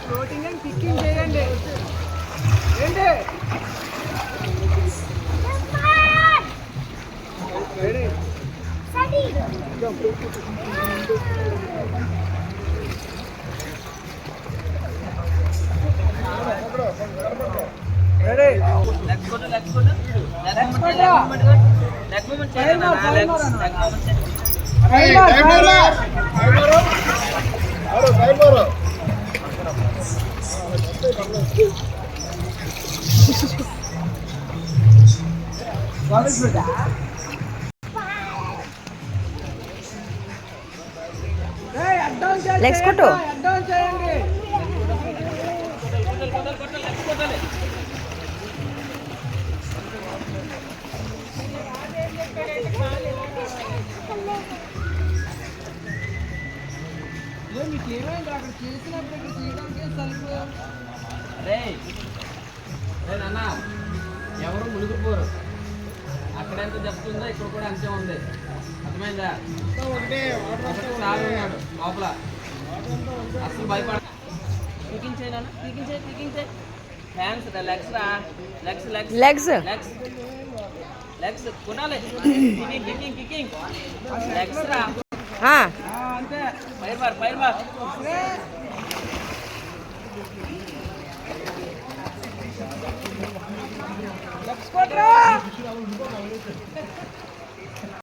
Floating and kicking చేయండి ఏంటి legs కొట్టు. మీకేమైంది అక్కడ చేసినప్పుడు చేయడానికి సలుపు నాన్న ఎవరు మునిగిపోరు. అక్కడ ఎంత చెప్తుందో ఇక్కడ కూడా అంతే ఉంది. అర్థమైందా? ఉన్నాడు లోపల. అసలు భయపడ కికింగ్ చేయి నాన్న, కికింగ్ చేయి, కికింగ్ చేయి. హ్యాండ్స్ లెగ్స్ రా, legs legs legs legs legs కొనాలి. కికింగ్ కికింగ్ కికింగ్ లెగ్స్ రా. అంతే. Fire bar fire bar. Legs కొట్రా.